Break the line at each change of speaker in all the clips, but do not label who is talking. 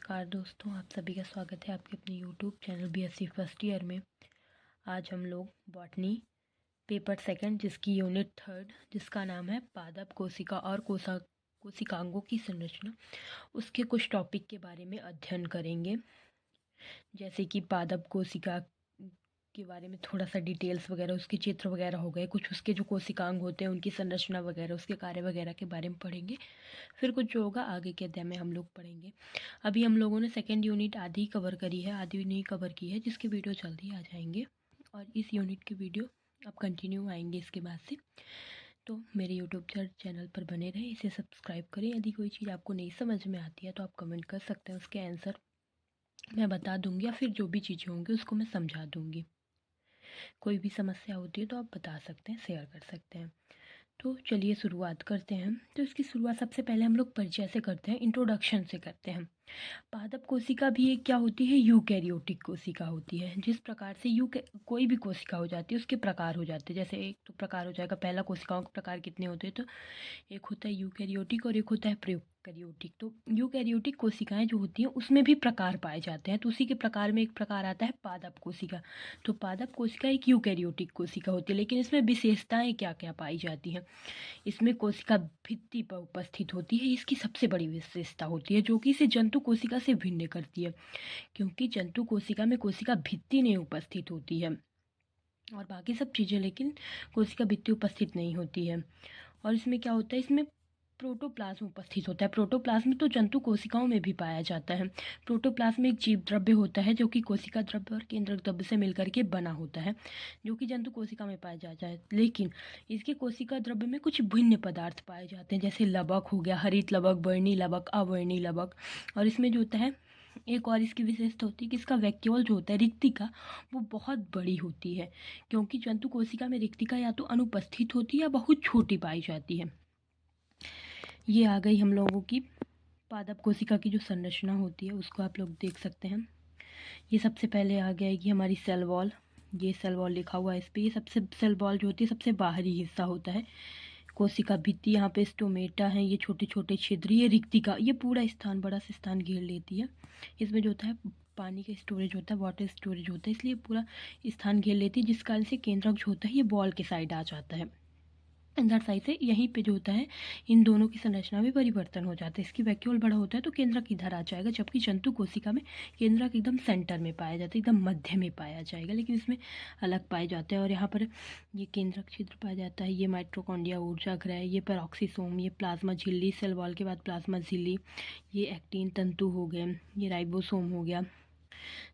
नमस्कार दोस्तों, आप सभी का स्वागत है आपके अपने YouTube channel BSc first year में। आज हम लोग बॉटनी पेपर सेकंड जिसकी यूनिट थर्ड जिसका नाम है पादप कोशिका और कोशिकांगों की संरचना, उसके कुछ टॉपिक के बारे में अध्ययन करेंगे। जैसे कि पादप कोशिका के बारे में थोड़ा सा डिटेल्स वगैरह, उसके चित्र वगैरह हो गए, कुछ उसके जो कोशिकांग होते हैं उनकी संरचना वगैरह, उसके कार्य वगैरह के बारे में पढ़ेंगे। फिर कुछ जो होगा आगे के अध्याय में हम लोग पढ़ेंगे। अभी हम लोगों ने सेकेंड यूनिट आधी कवर करी है, आधी नहीं कवर की है, जिसके वीडियो जल्दी आ जाएंगे और इस यूनिट की वीडियो अब कंटिन्यू आएंगे इसके बाद से। तो मेरे यूट्यूब चैनल पर बने रहें, इसे सब्सक्राइब करें। यदि कोई चीज़ आपको नहीं समझ में आती है तो आप कमेंट कर सकते हैं, उसके आंसर मैं बता दूंगी या फिर जो भी चीज़ें होंगी उसको मैं समझा दूंगी। कोई भी समस्या होती है तो आप बता सकते हैं, शेयर कर सकते हैं। तो चलिए शुरुआत करते हैं। तो इसकी शुरुआत सबसे पहले हम लोग परिचय से करते हैं, इंट्रोडक्शन से करते हैं। पादप कोशिका भी एक क्या होती है, यूकैरियोटिक कोशिका होती है। जिस प्रकार से कोई भी कोशिका हो जाती है उसके प्रकार हो जाते हैं। जैसे एक तो प्रकार हो जाएगा, पहला कोशिकाओं के प्रकार कितने होते हैं, तो एक होता है यूकैरियोटिक और एक होता है प्रोकैरियोटिक। तो यूकैरियोटिक कोशिकाएं जो होती हैं उसमें भी प्रकार पाए जाते हैं, तो उसी के प्रकार में एक प्रकार आता है पादप कोशिका। तो पादप कोशिका एक यूकैरियोटिक कोशिका होती है, लेकिन इसमें विशेषताएं क्या क्या पाई जाती हैं। इसमें कोशिका भित्ति पर उपस्थित होती है, इसकी सबसे बड़ी विशेषता होती है, जो कि इसे जंतु कोशिका से भिन्न करती है। क्योंकि जंतु कोशिका में कोशिका भित्ति नहीं उपस्थित होती है और बाकी सब चीज़ें, लेकिन कोशिका भित्ति उपस्थित नहीं होती है। और इसमें क्या होता है, इसमें प्रोटोप्लाज्म उपस्थित होता है। प्रोटोप्लाज्म तो जंतु कोशिकाओं में भी पाया जाता है। प्रोटोप्लाज्म एक जीव द्रव्य होता है जो कि कोशिका द्रव्य और केंद्रक द्रव्य से मिलकर के बना होता है, जो कि जंतु कोशिका में पाया जाता है। लेकिन इसके कोशिका द्रव्य में कुछ भिन्न पदार्थ पाए जाते हैं, जैसे लवक हो गया, हरित लवक, वर्णी लवक, अवर्णी लवक। और इसमें जो होता है, एक और इसकी विशेषता होती है कि इसका वैक्यूल जो होता है, रिक्तिका, वो बहुत बड़ी होती है। क्योंकि जंतु कोशिका में रिक्तिका या तो अनुपस्थित होती है या बहुत छोटी पाई जाती है। ये आ गई हम लोगों की पादप कोशिका की जो संरचना होती है, उसको आप लोग देख सकते हैं। ये सबसे पहले आ गया है कि हमारी सेल वॉल, ये सेल वॉल लिखा हुआ है इस पर। ये सबसे सेल वॉल जो होती है सबसे बाहरी हिस्सा होता है। कोशिका भित्ति, यहाँ पे स्टोमेटा है, ये छोटे छोटे छिद्र, ये रिक्तिका, ये पूरा स्थान, बड़ा सा स्थान घेर लेती है। इसमें जो होता है पानी का स्टोरेज होता है, वाटर स्टोरेज होता है, इसलिए पूरा स्थान घेर लेती है, जिस कारण से केंद्रक जो होता है ये बॉल के साइड आ जाता है। अंदर साइड से यहीं पे जो होता है इन दोनों की संरचना में परिवर्तन हो जाता है। इसकी वैक्यूल बड़ा होता है तो केंद्रक इधर आ जाएगा, जबकि जंतु कोशिका में केंद्रक एकदम सेंटर में पाया जाता है, एकदम मध्य में पाया जाएगा, लेकिन इसमें अलग पाए जाते हैं। और यहाँ पर ये केंद्रक छिद्र पाया जाता है, ये माइटोकॉन्ड्रिया ऊर्जा ग्रह, ये पेरोक्सिसोम, ये प्लाज्मा झिल्ली, सेल वॉल के बाद प्लाज्मा झिल्ली, ये एक्टिन तंतु हो गए, ये राइबोसोम हो गया,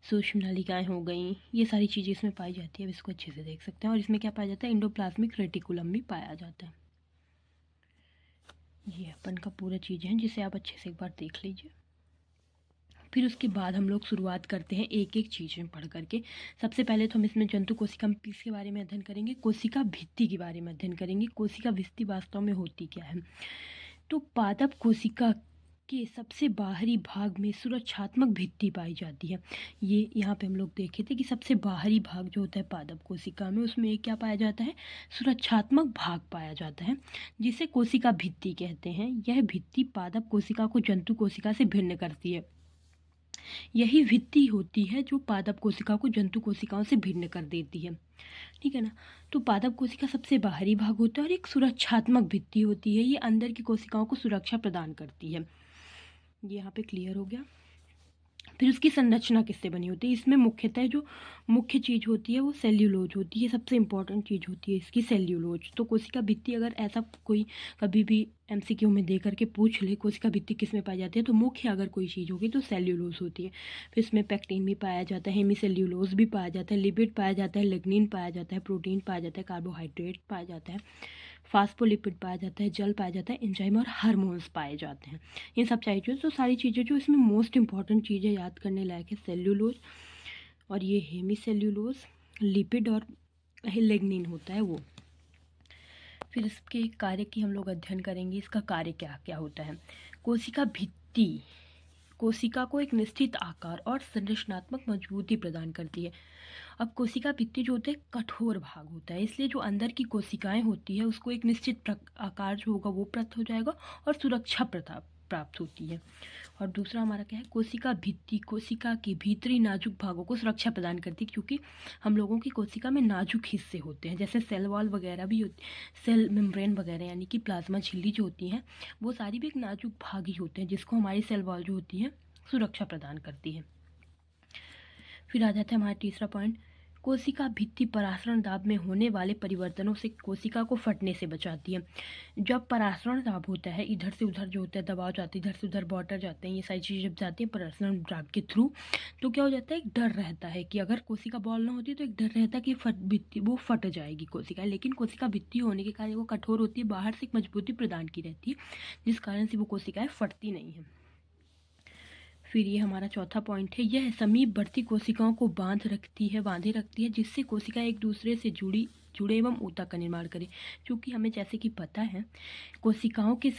सूक्ष्म नलिकाएं हो गई, ये सारी चीज़ें इसमें पाई जाती है। अब इसको अच्छे से देख सकते हैं। और इसमें क्या पाया जाता है, इंडोप्लाज्मिक रेटिकुलम भी पाया जाता है। ये अपन का पूरा चीज़ है, जिसे आप अच्छे से एक बार देख लीजिए। फिर उसके बाद हम लोग शुरुआत करते हैं एक एक चीज़ में पढ़ करके। सबसे पहले तो हम इसमें जंतु कोशिका पीस के बारे में अध्ययन करेंगे, कोशिका भित्ति के बारे में अध्ययन करेंगे, कोशिका भित्ति वास्तव में होती क्या है। तो पादप कोशिका के सबसे बाहरी भाग में सुरक्षात्मक भित्ति पाई जाती है। ये यहाँ पे हम लोग देखे थे कि सबसे बाहरी भाग जो होता है पादप कोशिका में, उसमें एक क्या पाया जाता है, सुरक्षात्मक भाग पाया जाता है, जिसे कोशिका भित्ति कहते हैं। यह भित्ति पादप कोशिका को जंतु कोशिका से भिन्न करती है। यही भित्ति होती है जो पादप कोशिका को जंतु कोशिकाओं से भिन्न कर देती है, ठीक है ना। तो पादप कोशिका सबसे बाहरी भाग होता है और एक सुरक्षात्मक भित्ति होती है, ये अंदर की कोशिकाओं को सुरक्षा प्रदान करती है। ये यहाँ पे क्लियर हो गया। फिर उसकी संरचना किससे बनी होती है, इसमें मुख्यतः जो मुख्य चीज़ होती है वो सेल्यूलोज होती है, सबसे इंपॉर्टेंट चीज़ होती है इसकी सेल्यूलोज। तो कोशिका भित्ति अगर ऐसा कोई कभी भी एमसीक्यू में दे करके पूछ ले कोशिका भित्ति किस में पाई जाती है, तो मुख्य अगर कोई चीज़ होगी तो सेल्यूलोज होती है। फिर इसमें पैक्टिन भी पाया जाता है, हेमीसेल्यूलोज भी पाया जाता है, लिपिड पाया जाता है, लिग्निन पाया जाता है, प्रोटीन पाया जाता है, कार्बोहाइड्रेट पाया जाता है, फास्फोलिपिड पाया जाता है, जल पाया जाता है, एंजाइम और हार्मोन्स पाए जाते हैं। इन सब चीज़ें, तो सारी चीज़ें जो इसमें मोस्ट इंपॉर्टेंट चीज़ें याद करने लायक है, सेल्यूलोज और ये हेमीसेल्यूलोज, लिपिड और लिग्निन होता है वो। फिर इसके कार्य की हम लोग अध्ययन करेंगे, इसका कार्य क्या क्या होता है। कोशिका भित्ति कोशिका को एक निश्चित आकार और संरचनात्मक मजबूती प्रदान करती है। अब कोशिका भित्ति जो होता है कठोर भाग होता है, इसलिए जो अंदर की कोशिकाएं होती है उसको एक निश्चित आकार जो होगा वो प्राप्त हो जाएगा और सुरक्षा प्राप्त होती है। और दूसरा हमारा क्या है, कोशिका भित्ति कोशिका के भीतरी नाजुक भागों को सुरक्षा प्रदान करती है, क्योंकि हम लोगों की कोशिका में नाजुक हिस्से होते हैं, जैसे सेल वॉल वगैरह भी होती, सेल मेम्ब्रेन वगैरह यानी कि प्लाज्मा झिल्ली जो होती हैं वो सारी भी एक नाजुक भाग ही होते हैं, जिसको हमारी सेल वॉल जो होती है सुरक्षा प्रदान करती है। फिर आ जाता है हमारा तीसरा पॉइंट, कोशिका भित्ति परासरण दाब में होने वाले परिवर्तनों से कोशिका को फटने से बचाती है। जब परासरण दाब होता है, इधर से उधर जो होता है दबाव जाते हैं, इधर से उधर वाटर जाते हैं, ये सारी चीज़ें जब जाती हैं परासरण दाब के थ्रू, तो क्या हो जाता है, एक डर रहता है कि अगर कोशिका बॉल ना होती तो एक डर रहता है कि भित्ति वो फट जाएगी कोशिका, लेकिन कोशिका भित्ति होने के कारण वो कठोर होती है, बाहर से एक मजबूती प्रदान की रहती है, जिस कारण से वो कोशिकाएँ फटती नहीं हैं। फिर ये हमारा चौथा पॉइंट है, यह समीपवर्ती कोशिकाओं को बांधे रखती है, जिससे कोशिका एक दूसरे से जुड़े एवं ऊतक का निर्माण करें। क्योंकि हमें जैसे कि पता है, कोशिकाओं के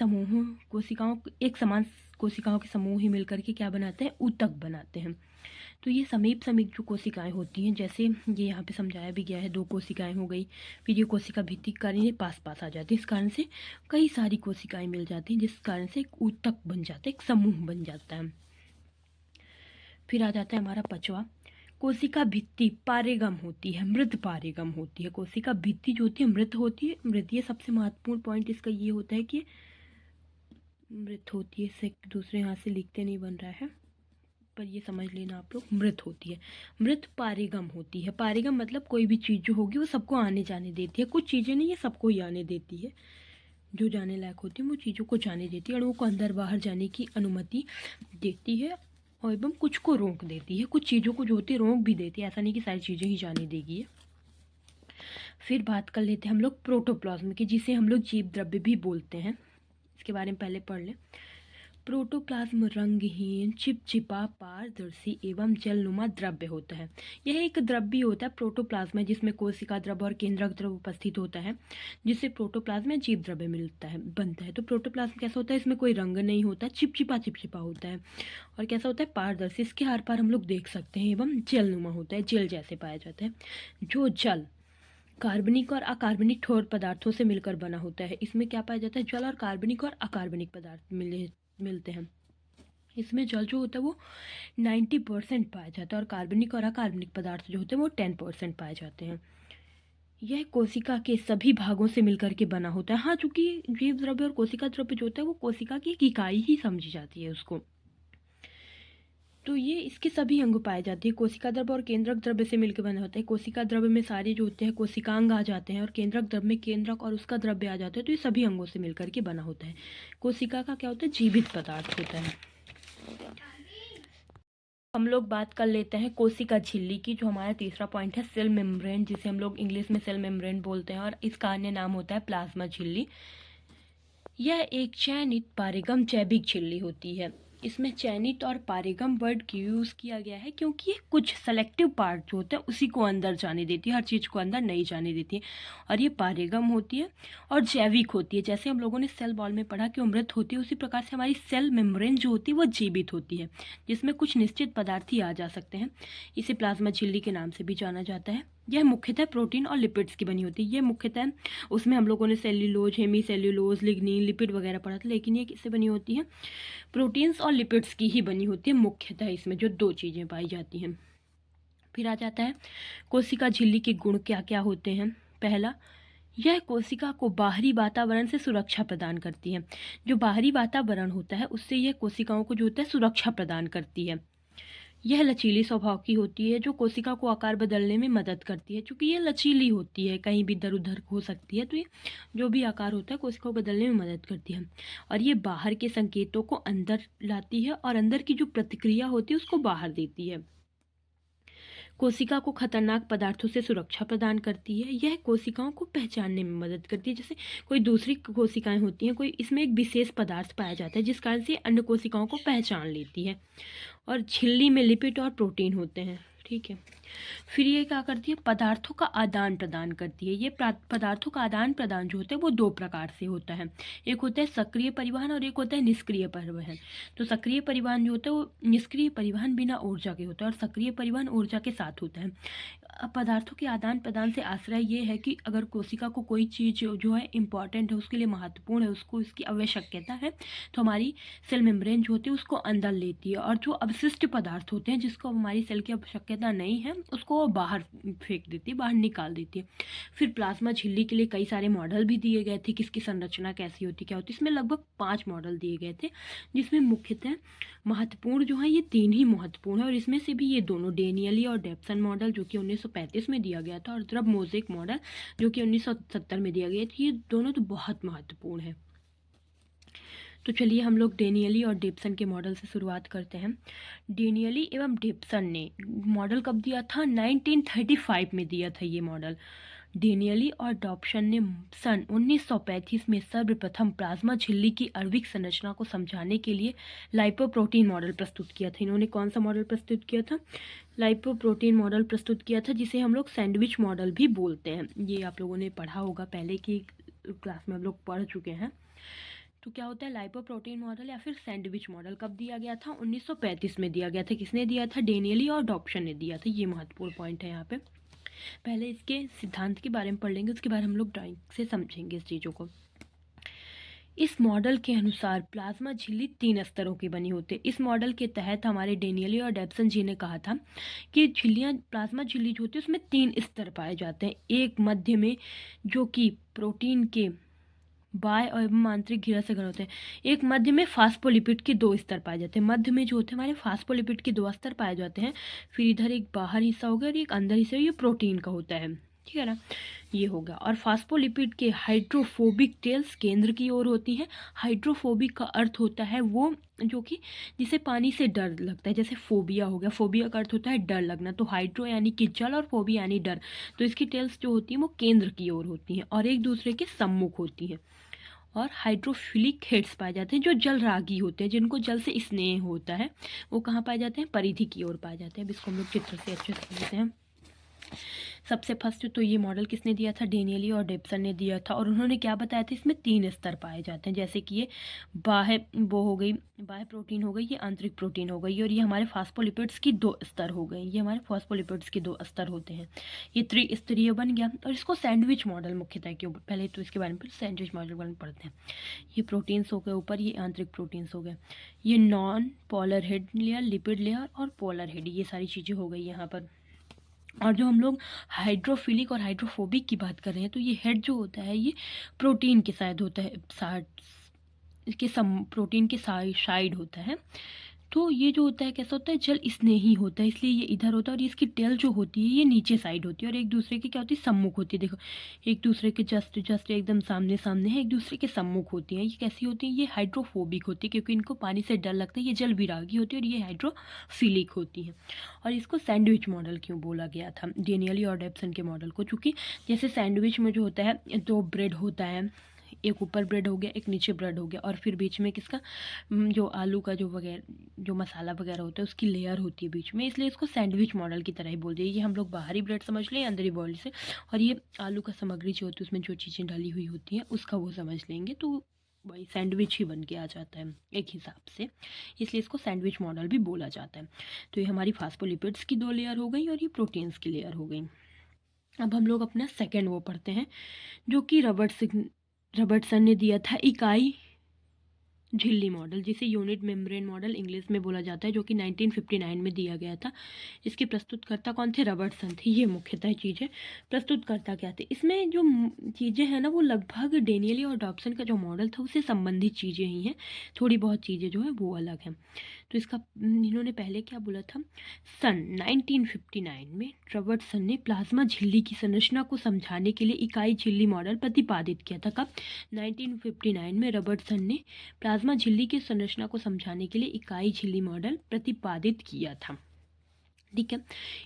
समूह ही मिलकर के क्या बनाते हैं, ऊतक बनाते हैं। तो ये समीप जो कोशिकाएं होती हैं, जैसे ये यहाँ पे समझाया भी गया है, 2 कोशिकाएं हो गई, फिर ये कोशिका भित्ति कार्य पास आ जाती है, इस कारण से कई सारी कोशिकाएं मिल जाती हैं, जिस कारण से एक ऊतक बन जाता है, एक समूह बन जाता है। फिर आ जाता है हमारा 5वां, कोशिका भित्ति पारेगम होती है, मृत पारेगम होती है। कोशिका भित्ति जो होती है मृत होती है। मृत, ये सबसे महत्वपूर्ण पॉइंट इसका ये होता है कि मृत होती है, इसे दूसरे हाथ से लिखते नहीं बन रहा है, पर ये समझ लेना आप लोग, मृत होती है। मृत पारेगम होती है। पारेगम मतलब कोई भी चीज़ जो होगी वो सबको आने जाने देती है, कुछ चीज़ें नहीं, ये सबको ही आने देती है, जो जाने लायक होती है वो चीज़ों को जाने देती है, अणुओं को अंदर बाहर जाने की अनुमति देती है, और एवं कुछ को रोक देती है, कुछ चीज़ों को जो होती है रोक भी देती है, ऐसा नहीं कि सारी चीज़ें ही जाने देगी। फिर बात कर लेते हैं हम लोग प्रोटोप्लाज्म की, जिसे हम लोग जीव द्रव्य भी बोलते हैं, इसके बारे में पहले पढ़ लें। प्रोटोप्लाज्म रंगहीन, चिपचिपा, पारदर्शी एवं जलनुमा द्रव्य होता है। यह एक द्रव्य होता है, प्रोटोप्लाज्म है, जिसमें कोशिका द्रव्य और केंद्रक द्रव्य उपस्थित होता है, जिससे प्रोटोप्लाज्म में जीव द्रव्य बनता है। तो प्रोटोप्लाज्म कैसा होता है, इसमें कोई रंग नहीं होता, चिपचिपा होता है, और कैसा होता है, पारदर्शी, इसके हर पार हम लोग देख सकते हैं, एवं जलनुमा होता है, जेल जैसे पाया जाता है। जो जल कार्बनिक और अकार्बनिक ठोस पदार्थों से मिलकर बना होता है। इसमें क्या पाया जाता है, जल और कार्बनिक और अकार्बनिक पदार्थ मिलते हैं। इसमें जल जो होता है वो 90% पाया जाता है, और कार्बनिक और अकार्बनिक पदार्थ जो होते हैं वो 10% पाए जाते हैं। यह कोशिका के सभी भागों से मिलकर के बना होता है। हाँ, चूंकि जीव द्रव्य और कोशिका द्रव्य जो होता है वो कोशिका की एक इकाई ही समझी जाती है उसको, तो ये इसके सभी अंग पाए जाते हैं। कोशिका द्रव्य और केंद्रक द्रव्य से मिलकर बना होता है। कोशिका द्रव्य में सारे जो होते हैं कोशिकांग आ जाते हैं, और केंद्रक द्रव्य में केंद्रक और उसका द्रव्य आ जाता है, तो ये सभी अंगों से मिलकर के बना होता है। कोशिका का क्या होता है, जीवित पदार्थ होता है। हम लोग बात कर लेते हैं कोशिका झिल्ली की, जो हमारा तीसरा पॉइंट है, सेल मेम्ब्रेन, जिसे हम लोग इंग्लिश में सेल मेम्ब्रेन बोलते हैं, और इसका अन्य नाम होता है प्लाज्मा झिल्ली। यह एक चयनित पारेगम जैविक झिल्ली होती है। इसमें चयनित और पारेगम वर्ड की यूज़ किया गया है, क्योंकि ये कुछ सेलेक्टिव पार्ट जो होते हैं उसी को अंदर जाने देती है, हर चीज़ को अंदर नहीं जाने देती है। और ये पारेगम होती है और जैविक होती है। जैसे हम लोगों ने सेल वॉल में पढ़ा कि अमृत होती है, उसी प्रकार से हमारी सेल मेम्ब्रेन जो होती है वो जीवित होती है, जिसमें कुछ निश्चित पदार्थ ही आ जा सकते हैं। इसे प्लाज्मा झिल्ली के नाम से भी जाना जाता है। यह मुख्यतः प्रोटीन और लिपिड्स की बनी होती है। ये मुख्यतः, उसमें हम लोगों ने cellulose, hemicellulose, lignin, lipid वगैरह पढ़ा था, लेकिन ये किससे बनी होती है, प्रोटीन्स और लिपिड्स की ही बनी होती है मुख्यतः, इसमें जो 2 चीज़ें पाई जाती हैं। फिर आ जाता है कोशिका झिल्ली के गुण क्या क्या होते हैं। पहला, यह कोशिका को बाहरी वातावरण से सुरक्षा प्रदान करती है। जो बाहरी वातावरण होता है उससे यह कोशिकाओं को जो होता है सुरक्षा प्रदान करती है। यह लचीली स्वभाव की होती है, जो कोशिका को आकार बदलने में मदद करती है। चूँकि ये लचीली होती है, कहीं भी इधर उधर हो सकती है, तो ये जो भी आकार होता है कोशिका को बदलने में मदद करती है। और ये बाहर के संकेतों को अंदर लाती है, और अंदर की जो प्रतिक्रिया होती है उसको बाहर देती है। कोशिका को खतरनाक पदार्थों से सुरक्षा प्रदान करती है। यह कोशिकाओं को पहचानने में मदद करती है। जैसे कोई दूसरी कोशिकाएं होती हैं, कोई इसमें एक विशेष पदार्थ पाया जाता है जिस कारण से अन्य कोशिकाओं को पहचान लेती है। और झिल्ली में लिपिड और प्रोटीन होते हैं, ठीक है। फिर ये क्या करती है, पदार्थों का आदान प्रदान करती है। ये पदार्थों का आदान प्रदान जो होता है वो दो प्रकार से होता है, एक होता है सक्रिय परिवहन और एक होता है निष्क्रिय परिवहन। तो सक्रिय परिवहन जो होता है वो निष्क्रिय परिवहन बिना ऊर्जा के होता है और सक्रिय परिवहन ऊर्जा के साथ होता है। अब पदार्थों के आदान प्रदान से आश्रय ये है कि अगर कोशिका को कोई चीज़ जो है इम्पॉर्टेंट है, उसके लिए महत्वपूर्ण है, उसको इसकी आवश्यकता है, तो हमारी सेल मेम्ब्रेन जो होती है उसको अंदर लेती है, और जो अवशिष्ट पदार्थ होते हैं जिसको हमारी सेल की आवश्यकता नहीं है उसको बाहर फेंक देती है, बाहर निकाल देती है। फिर प्लाज्मा झिल्ली के लिए कई सारे मॉडल भी दिए गए थे, किसकी संरचना कैसी होती क्या होती। इसमें लगभग 5 मॉडल दिए गए थे, जिसमें मुख्यतः महत्वपूर्ण जो है ये 3 ही महत्वपूर्ण है, और इसमें से भी ये दोनों डेनियली और डेप्सन मॉडल जो कि 1935 में दिया गया था, और द्रव मोज़ेक मॉडल जो कि 1970 में दिया गया था, ये दोनों तो बहुत महत्वपूर्ण है। तो चलिए हम लोग डेनियली और डेप्सन के मॉडल से शुरुआत करते हैं। डेनियली एवं डेप्सन ने मॉडल कब दिया था, 1935 में दिया था ये मॉडल। डेनियली और डॉप्सन ने सन 1935 में सर्वप्रथम प्लाज्मा झिल्ली की आणविक संरचना को समझाने के लिए लाइपोप्रोटीन मॉडल प्रस्तुत किया था। इन्होंने कौन सा मॉडल प्रस्तुत किया था, लाइपोप्रोटीन मॉडल प्रस्तुत किया था, जिसे हम लोग सैंडविच मॉडल भी बोलते हैं। ये आप लोगों ने पढ़ा होगा, पहले की क्लास में हम लोग पढ़ चुके हैं। तो क्या होता है लाइपोप्रोटीन मॉडल या फिर सैंडविच मॉडल, कब दिया गया था, 1935 में दिया गया था। किसने दिया था, डेनियली और डॉप्सन ने दिया था। ये महत्वपूर्ण पॉइंट है यहाँ पे। पहले इसके सिद्धांत के बारे में पढ़ लेंगे, उसके बाद हम लोग ड्राइंग से समझेंगे इस चीज़ों को। इस मॉडल के अनुसार प्लाज्मा झिल्ली 3 स्तरों की बनी होती है। इस मॉडल के तहत हमारे डेनियली और डेप्सन जी ने कहा था कि झिल्लियाँ, प्लाज्मा झिल्ली जो होती है उसमें 3 स्तर पाए जाते हैं। एक मध्य में जो कि प्रोटीन के बाह्य एवं आंतरिक घेरा से घन होते हैं। एक मध्य में फास्फोलिपिड के 2 स्तर पाए जाते हैं। मध्य में जो होते हैं हमारे फास्फोलिपिड के 2 स्तर पाए जाते हैं। फिर इधर एक बाहर हिस्सा हो गया और एक अंदर हिस्सा, ये प्रोटीन का होता है, ठीक है ना, ये हो गया। और फास्फोलिपिड के हाइड्रोफोबिक टेल्स केंद्र की ओर होती हैं। हाइड्रोफोबिक का अर्थ होता है वो जो कि जिसे पानी से डर लगता है, जैसे फोबिया हो गया। फोबिया का अर्थ होता है डर लगना, तो हाइड्रो यानी कि जल और फोबिया यानी डर। तो इसकी टेल्स जो होती हैं वो केंद्र की ओर होती हैं और एक दूसरे के सम्मुख होती हैं। और हाइड्रोफिलिक हेड्स पाए जाते हैं जो जल रागी होते हैं, जिनको जल से स्नेह होता है, वो कहाँ पाए जाते हैं, परिधि की ओर पाए जाते हैं। अब इसको हम लोग चित्र से अच्छे से समझते हैं। सबसे फर्स्ट तो ये मॉडल किसने दिया था, डेनियली और डेप्सन ने दिया था, और उन्होंने क्या बताया था, इसमें 3 स्तर पाए जाते हैं, जैसे कि ये बाह्य वो हो गई, बाह्य प्रोटीन हो गई, ये आंतरिक प्रोटीन हो गई, और ये हमारे फास्फोलिपिड्स की 2 स्तर हो गई। ये हमारे फास्फोलिपिड्स के 2 स्तर होते हैं। ये त्रिस्तरीय बन गया, और इसको सैंडविच मॉडल मुख्यतः क्यों, पहले तो इसके बारे में सैंडविच मॉडल बारे में पढ़ते हैं। ये प्रोटीन्स हो गए ऊपर, ये आंतरिक प्रोटीन्स हो गए, ये non polar head layer, lipid layer और पोलर हेड, ये सारी चीज़ें हो गई यहाँ पर। और जो हम लोग हाइड्रोफिलिक और हाइड्रोफोबिक की बात कर रहे हैं, तो ये हेड जो होता है ये प्रोटीन के साइड होता है, इसके प्रोटीन के साइड होता है। तो ये जो होता है कैसा होता है, जल स्नेही होता है, इसलिए ये इधर होता है। और इसकी टेल जो होती है ये नीचे साइड होती है, और एक दूसरे के क्या होती है, सम्मुख होती है। देखो एक दूसरे के जस्ट एकदम सामने सामने है, एक दूसरे के सम्मुख होती हैं। ये कैसी होती है, ये हाइड्रोफोबिक होती है क्योंकि इनको पानी से डर लगता है। ये जल विरागी होती है, और ये हाइड्रोफिलिक होती है। और इसको सैंडविच मॉडल क्यों बोला गया था, डेनियली और डेप्सन के मॉडल को, चूँकि जैसे सैंडविच में जो होता है 2 ब्रेड होता है, एक ऊपर ब्रेड हो गया, एक नीचे ब्रेड हो गया, और फिर बीच में किसका, जो आलू का जो वगैरह जो मसाला वगैरह होता है उसकी लेयर होती है बीच में, इसलिए इसको सैंडविच मॉडल की तरह ही बोल दिया। ये हम लोग बाहरी ब्रेड समझ लें अंदरी बॉडी से, और ये आलू का सामग्री जो होती है उसमें जो चीज़ें डाली हुई होती हैं उसका वो समझ लेंगे, तो वही सैंडविच ही बन के आ जाता है एक हिसाब से, इसलिए इसको सैंडविच मॉडल भी बोला जाता है। तो ये हमारी फास्फोलिपिड्स की 2 लेयर हो गई और ये प्रोटीन्स की लेयर हो गई। अब हम लोग अपना सेकेंड वो पढ़ते हैं, जो कि रॉबर्टसन ने दिया था, इकाई झिल्ली मॉडल, जिसे यूनिट मेम्ब्रेन मॉडल इंग्लिश में बोला जाता है, जो कि 1959 में दिया गया था। इसके प्रस्तुतकर्ता कौन थे, रॉबर्टसन थे। ये मुख्यतः चीज़ें प्रस्तुतकर्ता क्या थे, इसमें जो चीज़ें हैं ना वो लगभग डेनियली और डॉप्सन का जो मॉडल था उससे संबंधित चीज़ें ही हैं, थोड़ी बहुत चीज़ें जो है वो अलग हैं। तो इसका इन्होंने पहले क्या बोला था, सन 1959 में रॉबर्टसन ने प्लाज्मा झिल्ली की संरचना को समझाने के लिए इकाई झिल्ली मॉडल प्रतिपादित किया था। कब, 1959 में रॉबर्टसन ने प्लाज्मा झिल्ली की संरचना को समझाने के लिए इकाई झिल्ली मॉडल प्रतिपादित किया था, ठीक है।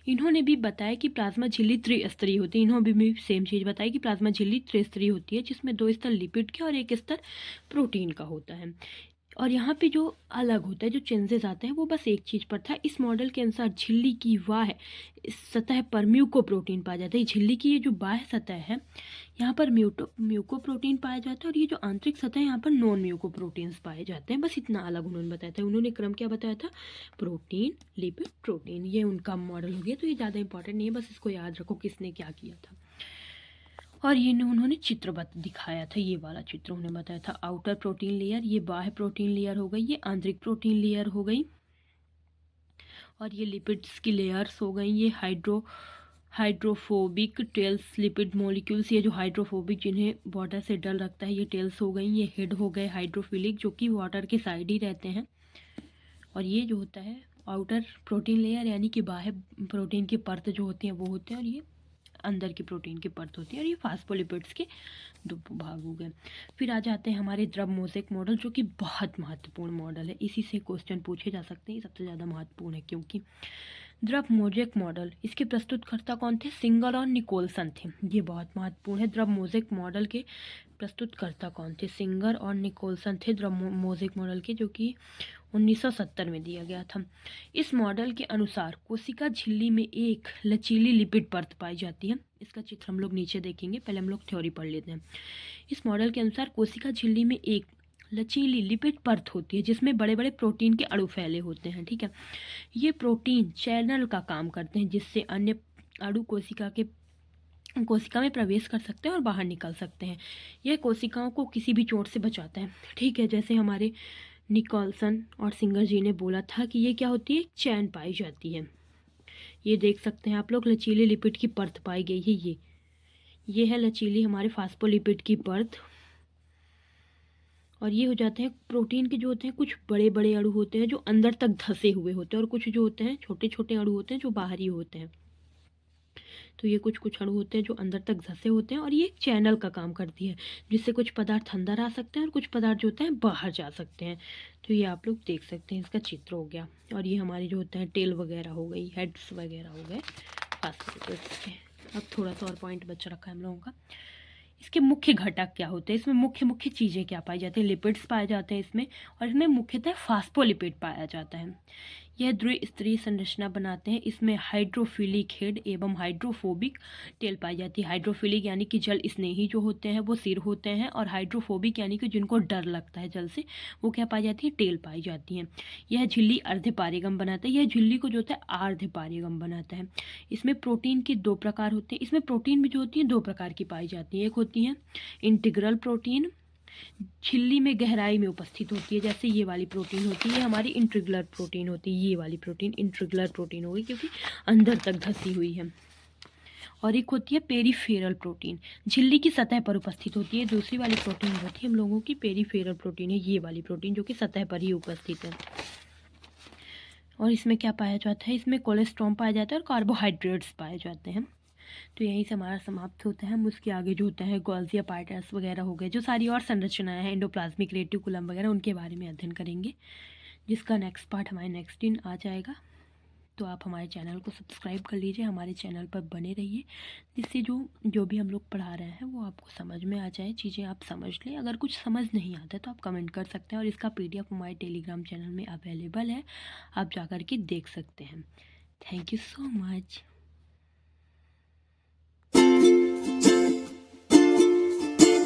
इन्होंने भी बताया कि प्लाज्मा झिल्ली त्रिस्तरीय होती है। इन्होंने भी सेम चीज़ बताई कि प्लाज्मा झिल्ली त्रिस्तरीय होती है, जिसमें 2 स्तर लिपिड के और 1 स्तर प्रोटीन का होता है। और यहाँ पे जो अलग होता है, जो चेंजेस आते हैं, वो बस एक चीज़ पर था। इस मॉडल के अनुसार झिल्ली की बाह्य सतह पर म्यूकोप्रोटीन पाया जाता है। झिल्ली की ये जो बाह्य सतह है, यहाँ पर म्यूकोप्रोटीन पाया जाता है, और ये जो आंतरिक सतह है, यहाँ पर नॉन म्यूकोप्रोटीन्स पाए जाते हैं। बस इतना अलग उन्होंने बताया था। उन्होंने क्रम क्या बताया था? प्रोटीन, लिपिड, प्रोटीन, ये उनका मॉडल हो गया। तो ये ज़्यादा इंपॉर्टेंट नहीं है, बस इसको याद रखो किसने क्या किया था। और ये उन्होंने चित्र दिखाया था, ये वाला चित्र उन्होंने बताया था। आउटर प्रोटीन लेयर, ये बाह्य प्रोटीन लेयर हो गई, ये आंतरिक प्रोटीन लेयर हो गई, और ये लिपिड्स की लेयर्स हो गई। ये हाइड्रोफोबिक टेल्स लिपिड मॉलिक्यूल्स, ये जो हाइड्रोफोबिक जिन्हें वाटर से डर लगता है, ये टेल्स हो गई। ये हेड हो गए हाइड्रोफिलिक, जो कि वाटर के साइड ही रहते हैं। और ये जो होता है आउटर प्रोटीन लेयर, यानी कि बाह्य प्रोटीन की परत जो होती हैं वो होते हैं, और ये अंदर की प्रोटीन की परत होती है। और ये फास्फोलिपिड्स के दो भाग हो गए। फिर आ जाते हैं हमारे द्रव मोज़ेक मॉडल, जो कि बहुत महत्वपूर्ण मॉडल है। इसी से क्वेश्चन पूछे जा सकते हैं, ये सबसे ज़्यादा महत्वपूर्ण है, क्योंकि द्रव मोज़ेक मॉडल, इसके प्रस्तुतकर्ता कौन थे? सिंगर और निकोलसन थे। ये बहुत महत्वपूर्ण है। द्रव मोज़ेक मॉडल के प्रस्तुतकर्ता कौन थे? सिंगर और निकोलसन थे द्रव मोज़ेक मॉडल के, जो कि 1970 में दिया गया था। इस मॉडल के अनुसार कोशिका झिल्ली में एक लचीली लिपिड परत पाई जाती है। इसका चित्र हम लोग नीचे देखेंगे, पहले हम लोग थ्योरी पढ़ लेते हैं। इस मॉडल के अनुसार कोशिका झिल्ली में एक लचीली लिपिड परत होती है, जिसमें बड़े बड़े प्रोटीन के अणु फैले होते हैं। ठीक है, ये प्रोटीन चैनल का काम करते हैं, जिससे अन्य अणु कोशिका में प्रवेश कर सकते हैं और बाहर निकल सकते हैं। यह कोशिकाओं को किसी भी चोट से बचाता है। ठीक है, जैसे हमारे निकोलसन और सिंगर जी ने बोला था कि ये क्या होती है? चैन पाई जाती है। ये देख सकते हैं आप लोग, लचीले लिपिड की परत पाई गई है। ये है लचीली हमारे फास्फोलिपिड की परत। और ये हो जाते हैं प्रोटीन के जो होते हैं, कुछ बड़े बड़े अणु होते हैं जो अंदर तक धसे हुए होते हैं, और कुछ जो होते हैं छोटे छोटे अणु होते हैं जो बाहरी होते हैं। तो ये कुछ अणु होते हैं जो अंदर तक धसे होते हैं, और ये एक चैनल का काम करती है, जिससे कुछ पदार्थ अंदर आ सकते हैं और कुछ पदार्थ जो होते हैं बाहर जा सकते हैं। तो ये आप लोग देख सकते हैं, इसका चित्र हो गया। और ये हमारे जो होते हैं टेल वगैरह हो गई, हेड्स वगैरह हो गए फास्फोलिपिड्स के। अब थोड़ा सा और पॉइंट बच रखा है हम लोगों का। इसके मुख्य घटक क्या होते हैं? इसमें मुख्य मुख्य चीज़ें क्या पाई जाती हैं? लिपिड्स पाए जाते हैं इसमें, और इसमें मुख्यतः फास्फोलिपिड पाया जाता है। यह द्विस्तरीय संरचना बनाते हैं। इसमें हाइड्रोफिलिक हेड एवं हाइड्रोफोबिक टेल पाई जाती है। हाइड्रोफिलिक यानी कि जल स्नेही जो होते हैं वो सिर होते हैं, और हाइड्रोफोबिक यानी कि जिनको डर लगता है जल से, वो क्या पाई जाती है? टेल पाई जाती है। यह झिल्ली अर्धपारेगम बनाता है। यह झिल्ली को जो होता है अर्धपारेगम बनाता है। इसमें प्रोटीन के दो प्रकार होते हैं। इसमें प्रोटीन भी जो होती है दो प्रकार की पाई जाती है। एक होती है इंटीग्रल प्रोटीन, झिल्ली में गहराई में उपस्थित होती है, जैसे ये वाली प्रोटीन होती है, हमारी इंटीग्रल प्रोटीन होती है। ये वाली प्रोटीन इंटीग्रल प्रोटीन होगी, क्योंकि अंदर तक धसी हुई है। और एक होती है पेरीफेरल प्रोटीन, झिल्ली की सतह पर उपस्थित होती है। दूसरी वाली प्रोटीन होती है हम लोगों की पेरीफेरल प्रोटीन है, ये वाली प्रोटीन जो कि सतह पर ही उपस्थित है। और इसमें क्या पाया जाता है? इसमें कोलेस्ट्रॉल पाया जाता है और कार्बोहाइड्रेट्स पाए जाते हैं। तो यहीं से हमारा समाप्त होता है। हम उसके आगे जो होता है गोल्गी अपार्टस वगैरह हो गए, जो सारी और संरचनाएं हैं, एंडोप्लाज्मिक रेटिकुलम वगैरह, उनके बारे में अध्ययन करेंगे, जिसका नेक्स्ट पार्ट हमारे नेक्स्ट दिन आ जाएगा। तो आप हमारे चैनल को सब्सक्राइब कर लीजिए, हमारे चैनल पर बने रहिए, जिससे जो भी हम लोग पढ़ा रहे हैं वो आपको समझ में आ जाए, चीज़ें आप समझ लें। अगर कुछ समझ नहीं आता तो आप कमेंट कर सकते हैं, और इसका PDF हमारे टेलीग्राम चैनल में अवेलेबल है, आप जा कर के देख सकते हैं। Thank you so much.